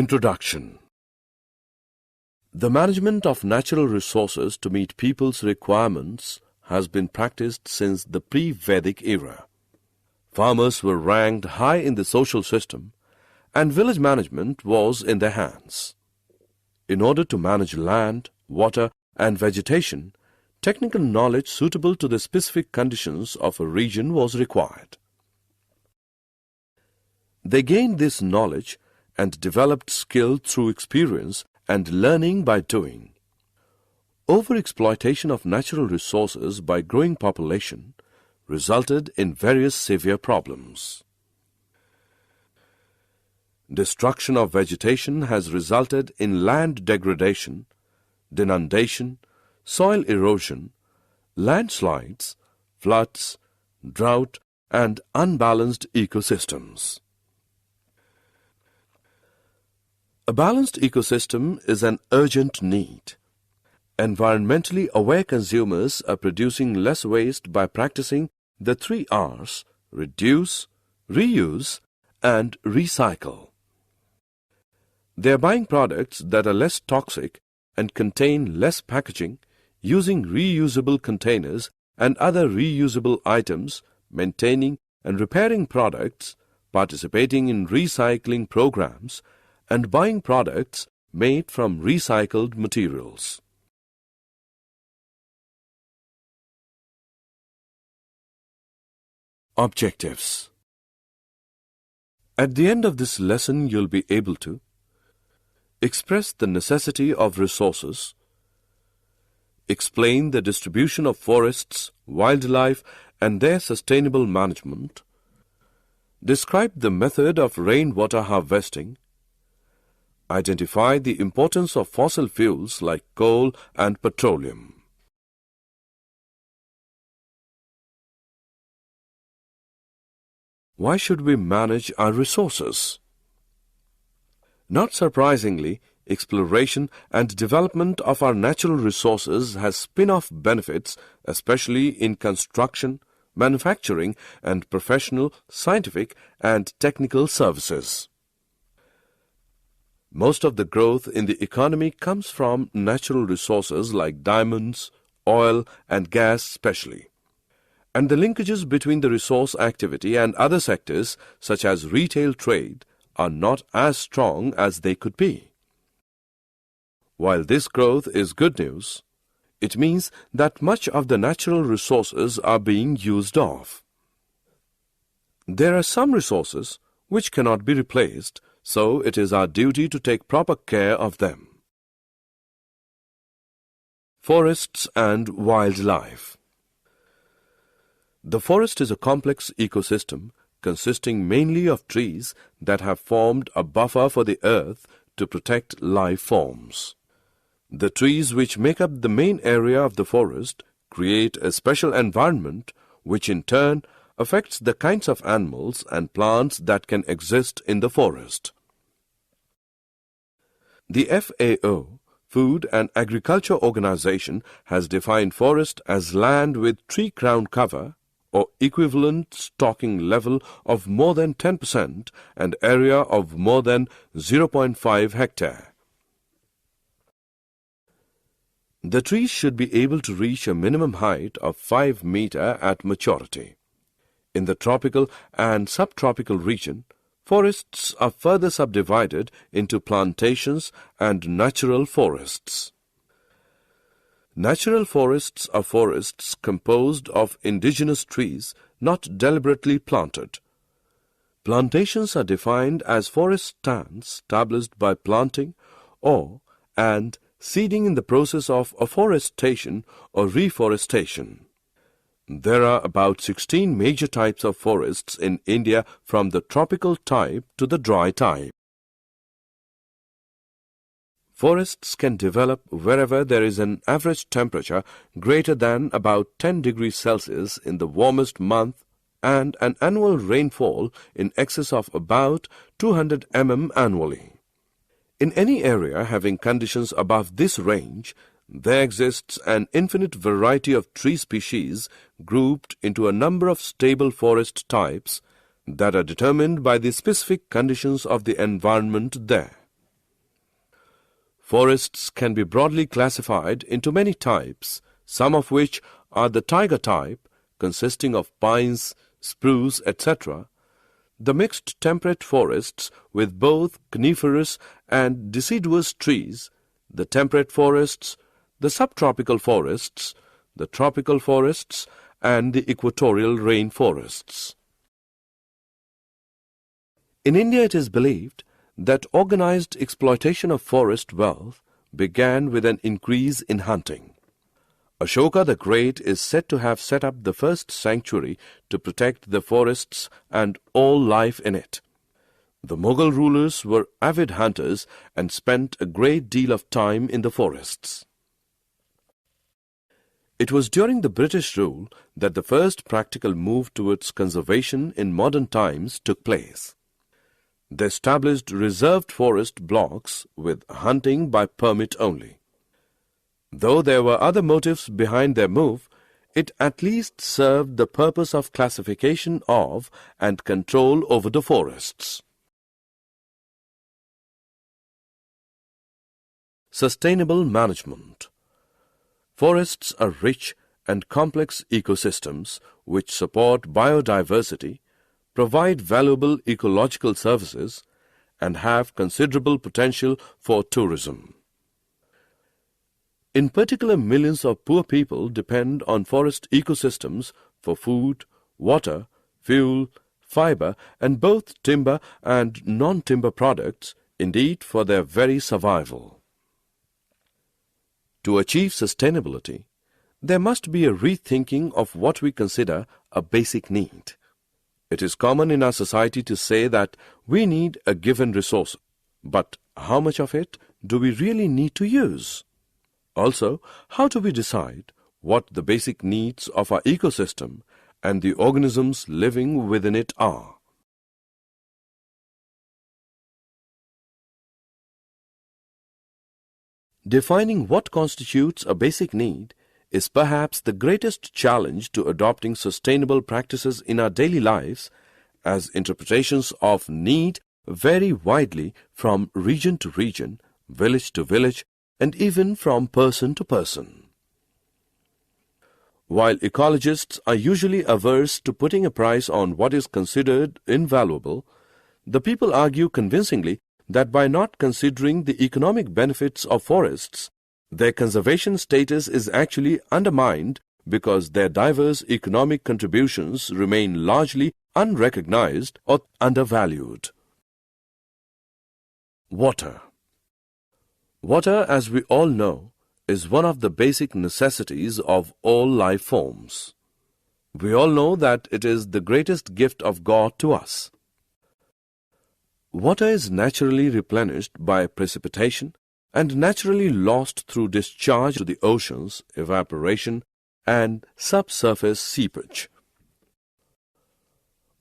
Introduction. The management of natural resources to meet people's requirements has been practiced since the pre-Vedic era. Farmers were ranked high in the social system, and village management was in their hands. In order to manage land, water, and vegetation, technical knowledge suitable to the specific conditions of a region was required. They gained this knowledge and developed skill through experience and learning by doing. Overexploitation of natural resources by growing population resulted in various severe problems. Destruction of vegetation has resulted in land degradation, denudation, soil erosion, landslides, floods, drought, and unbalanced ecosystems. A balanced ecosystem is an urgent need. Environmentally aware consumers are producing less waste by practicing the 3 R's: reduce, reuse, and recycle. They are buying products that are less toxic and contain less packaging, using reusable containers and other reusable items, maintaining and repairing products, participating in recycling programs, and buying products made from recycled materials. Objectives. At the end of this lesson, you'll be able to express the necessity of resources, explain the distribution of forests, wildlife, and their sustainable management, describe the method of rainwater harvesting, identify the importance of fossil fuels like coal and petroleum. Why should we manage our resources? Not surprisingly, exploration and development of our natural resources has spin-off benefits, especially in construction, manufacturing, and professional, scientific, and technical services. Most of the growth in the economy comes from natural resources like diamonds, oil, and gas especially. And the linkages between the resource activity and other sectors, such as retail trade, are not as strong as they could be. While this growth is good news, it means that much of the natural resources are being used off. There are some resources which cannot be replaced, so it is our duty to take proper care of them. Forests and wildlife. The forest is a complex ecosystem consisting mainly of trees that have formed a buffer for the earth to protect life forms. The trees which make up the main area of the forest create a special environment which in turn affects the kinds of animals and plants that can exist in the forest. The FAO, Food and Agriculture Organization, has defined forest as land with tree crown cover or equivalent stocking level of more than 10% and area of more than 0.5 hectare. The trees should be able to reach a minimum height of 5 meters at maturity. In the tropical and subtropical region, forests are further subdivided into plantations and natural forests. Natural forests are forests composed of indigenous trees not deliberately planted. Plantations are defined as forest stands established by planting and seeding in the process of afforestation or reforestation. There are about 16 major types of forests in India, from the tropical type to the dry type. Forests can develop wherever there is an average temperature greater than about 10 degrees Celsius in the warmest month and an annual rainfall in excess of about 200 mm annually. In any area having conditions above this range, there exists an infinite variety of tree species grouped into a number of stable forest types that are determined by the specific conditions of the environment there. Forests can be broadly classified into many types, some of which are the taiga type, consisting of pines, spruce, etc., the mixed temperate forests with both coniferous and deciduous trees, the temperate forests, the subtropical forests, the tropical forests, and the equatorial rainforests. In India, it is believed that organized exploitation of forest wealth began with an increase in hunting. Ashoka the Great is said to have set up the first sanctuary to protect the forests and all life in it. The Mughal rulers were avid hunters and spent a great deal of time in the forests. It was during the British rule that the first practical move towards conservation in modern times took place. They established reserved forest blocks with hunting by permit only. Though there were other motives behind their move, it at least served the purpose of classification of and control over the forests. Sustainable management. Forests are rich and complex ecosystems which support biodiversity, provide valuable ecological services, and have considerable potential for tourism. In particular, millions of poor people depend on forest ecosystems for food, water, fuel, fiber, and both timber and non-timber products, indeed for their very survival. To achieve sustainability, there must be a rethinking of what we consider a basic need. It is common in our society to say that we need a given resource, but how much of it do we really need to use? Also, how do we decide what the basic needs of our ecosystem and the organisms living within it are? Defining what constitutes a basic need is perhaps the greatest challenge to adopting sustainable practices in our daily lives, as interpretations of need vary widely from region to region, village to village, and even from person to person. While ecologists are usually averse to putting a price on what is considered invaluable, the people argue convincingly that by not considering the economic benefits of forests, their conservation status is actually undermined because their diverse economic contributions remain largely unrecognized or undervalued. Water. Water, as we all know, is one of the basic necessities of all life forms. We all know that it is the greatest gift of God to us. Water is naturally replenished by precipitation and naturally lost through discharge to the oceans, evaporation, and subsurface seepage.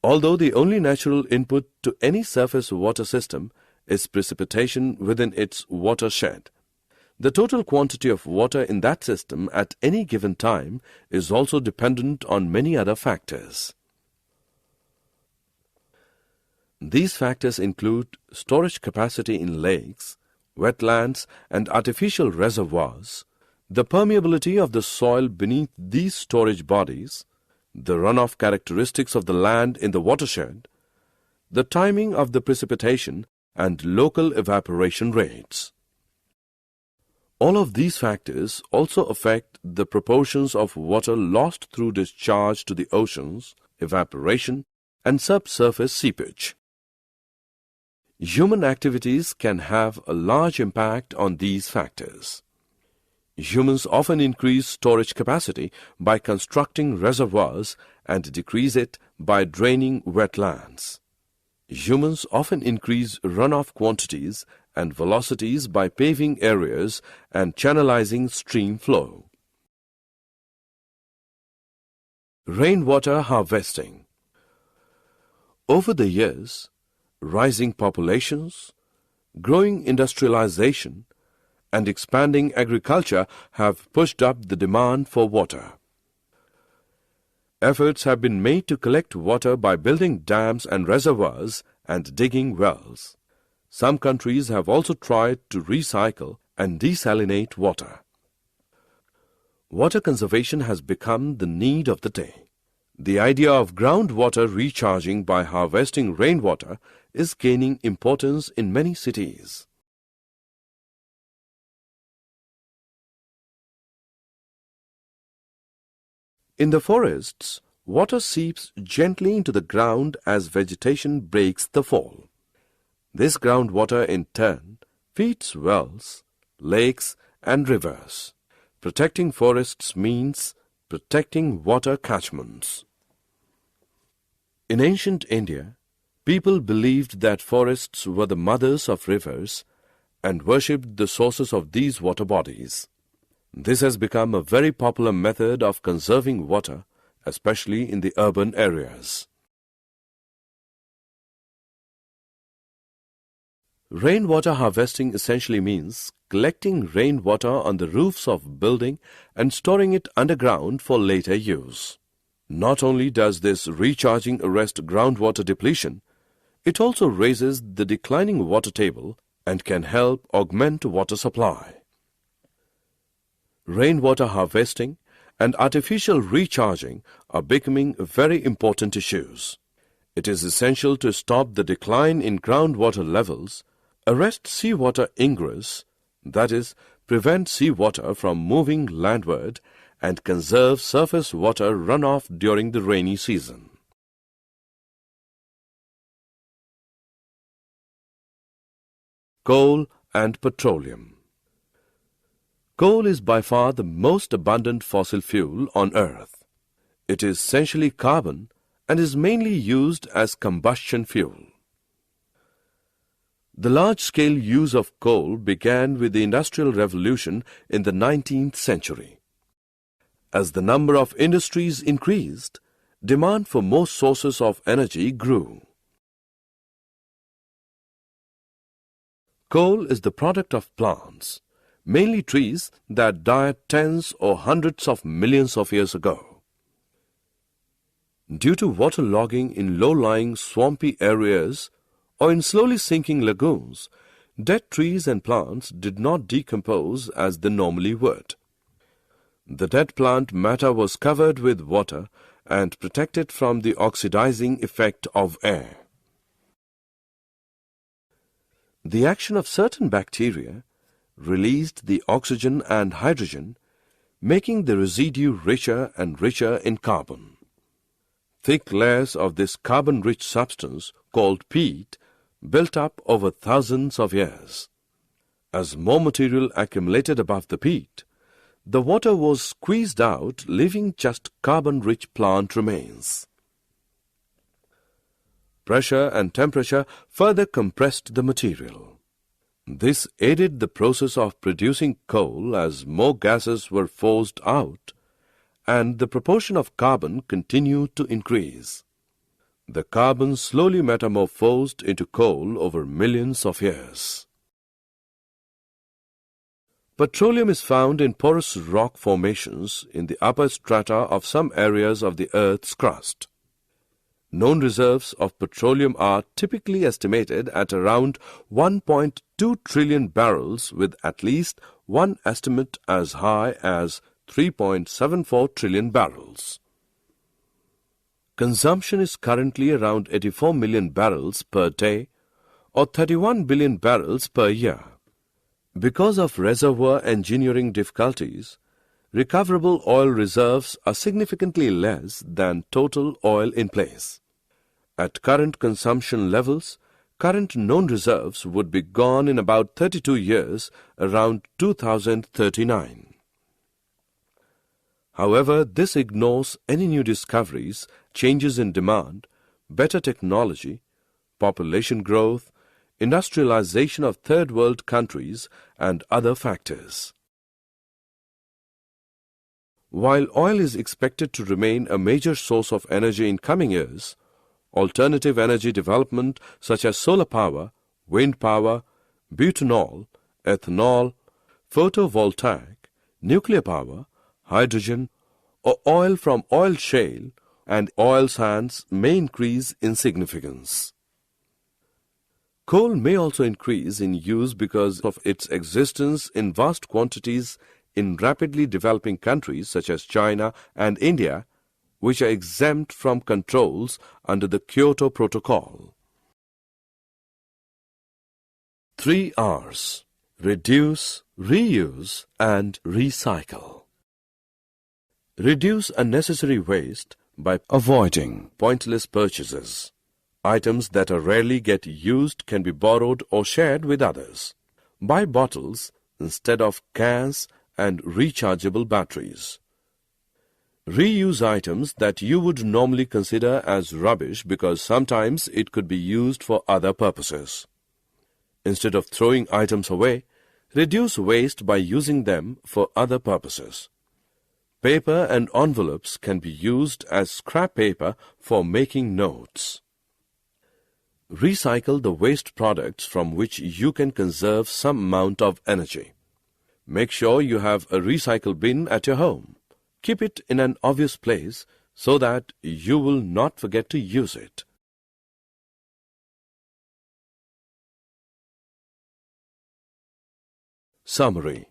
Although the only natural input to any surface water system is precipitation within its watershed, the total quantity of water in that system at any given time is also dependent on many other factors. These factors include storage capacity in lakes, wetlands, and artificial reservoirs, the permeability of the soil beneath these storage bodies, the runoff characteristics of the land in the watershed, the timing of the precipitation, and local evaporation rates. All of these factors also affect the proportions of water lost through discharge to the oceans, evaporation, and subsurface seepage. Human activities can have a large impact on these factors. Humans often increase storage capacity by constructing reservoirs and decrease it by draining wetlands. Humans often increase runoff quantities and velocities by paving areas and channelizing stream flow. Rainwater harvesting. Over the years, rising populations, growing industrialization, and expanding agriculture have pushed up the demand for water. Efforts have been made to collect water by building dams and reservoirs and digging wells. Some countries have also tried to recycle and desalinate water. Water conservation has become the need of the day. The idea of groundwater recharging by harvesting rainwater is gaining importance in many cities. In the forests, water seeps gently into the ground as vegetation breaks the fall. This groundwater in turn feeds wells, lakes and rivers. Protecting forests means protecting water catchments. In ancient India, people believed that forests were the mothers of rivers and worshipped the sources of these water bodies. This has become a very popular method of conserving water, especially in the urban areas. Rainwater harvesting essentially means collecting rainwater on the roofs of building and storing it underground for later use. Not only does this recharging arrest groundwater depletion, it also raises the declining water table and can help augment water supply. Rainwater harvesting and artificial recharging are becoming very important issues. It is essential to stop the decline in groundwater levels, arrest seawater ingress, that is, prevent seawater from moving landward, and conserve surface water runoff during the rainy season. Coal and petroleum. Coal is by far the most abundant fossil fuel on Earth. It is essentially carbon and is mainly used as combustion fuel. The large-scale use of coal began with the Industrial Revolution in the 19th century. As the number of industries increased, demand for more sources of energy grew. Coal is the product of plants, mainly trees that died tens or hundreds of millions of years ago. Due to waterlogging in low-lying swampy areas or in slowly sinking lagoons, dead trees and plants did not decompose as they normally would. The dead plant matter was covered with water and protected from the oxidizing effect of air. The action of certain bacteria released the oxygen and hydrogen, making the residue richer and richer in carbon. Thick layers of this carbon-rich substance, called peat, built up over thousands of years. As more material accumulated above the peat, the water was squeezed out, leaving just carbon-rich plant remains. Pressure and temperature further compressed the material. This aided the process of producing coal as more gases were forced out, and the proportion of carbon continued to increase. The carbon slowly metamorphosed into coal over millions of years. Petroleum is found in porous rock formations in the upper strata of some areas of the Earth's crust. Known reserves of petroleum are typically estimated at around 1.2 trillion barrels, with at least one estimate as high as 3.74 trillion barrels. Consumption is currently around 84 million barrels per day, or 31 billion barrels per year. Because of reservoir engineering difficulties, recoverable oil reserves are significantly less than total oil in place. At current consumption levels, current known reserves would be gone in about 32 years, around 2039. However, this ignores any new discoveries, changes in demand, better technology, population growth, industrialization of third world countries, and other factors. While oil is expected to remain a major source of energy in coming years, alternative energy development such as solar power, wind power, butanol, ethanol, photovoltaic, nuclear power, hydrogen, or oil from oil shale and oil sands may increase in significance. Coal may also increase in use because of its existence in vast quantities in rapidly developing countries such as China and India, which are exempt from controls under the Kyoto Protocol. 3 R's: reduce, reuse, and recycle. Reduce unnecessary waste by avoiding pointless purchases. Items that are rarely get used can be borrowed or shared with others. Buy bottles instead of cans and rechargeable batteries. Reuse items that you would normally consider as rubbish because sometimes it could be used for other purposes. Instead of throwing items away, reduce waste by using them for other purposes. Paper and envelopes can be used as scrap paper for making notes. Recycle the waste products from which you can conserve some amount of energy. Make sure you have a recycle bin at your home. Keep it in an obvious place so that you will not forget to use it. Summary.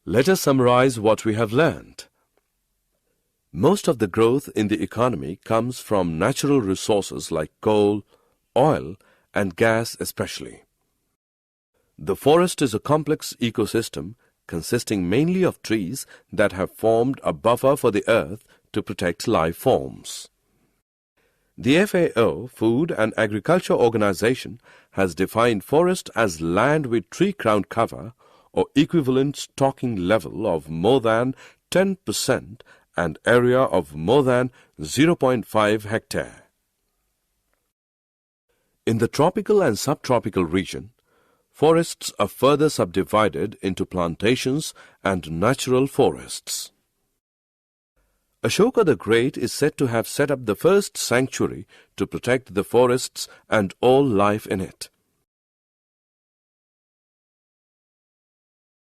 Let us summarize what we have learned. Most of the growth in the economy comes from natural resources like coal, oil, and gas especially. The forest is a complex ecosystem consisting mainly of trees that have formed a buffer for the earth to protect life forms. The FAO, Food and Agriculture Organization, has defined forest as land with tree crown cover or equivalent stocking level of more than 10% and area of more than 0.5 hectare. In the tropical and subtropical region, forests are further subdivided into plantations and natural forests. Ashoka the Great is said to have set up the first sanctuary to protect the forests and all life in it.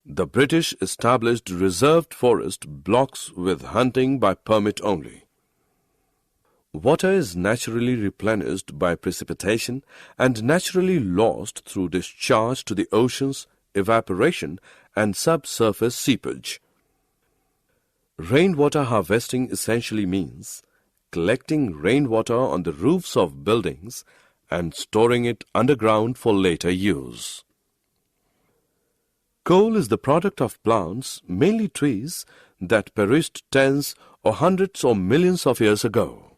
The British established reserved forest blocks with hunting by permit only. Water is naturally replenished by precipitation and naturally lost through discharge to the oceans, evaporation, and subsurface seepage. Rainwater harvesting essentially means collecting rainwater on the roofs of buildings and storing it underground for later use. Coal is the product of plants, mainly trees, that perished tens or hundreds or millions of years ago.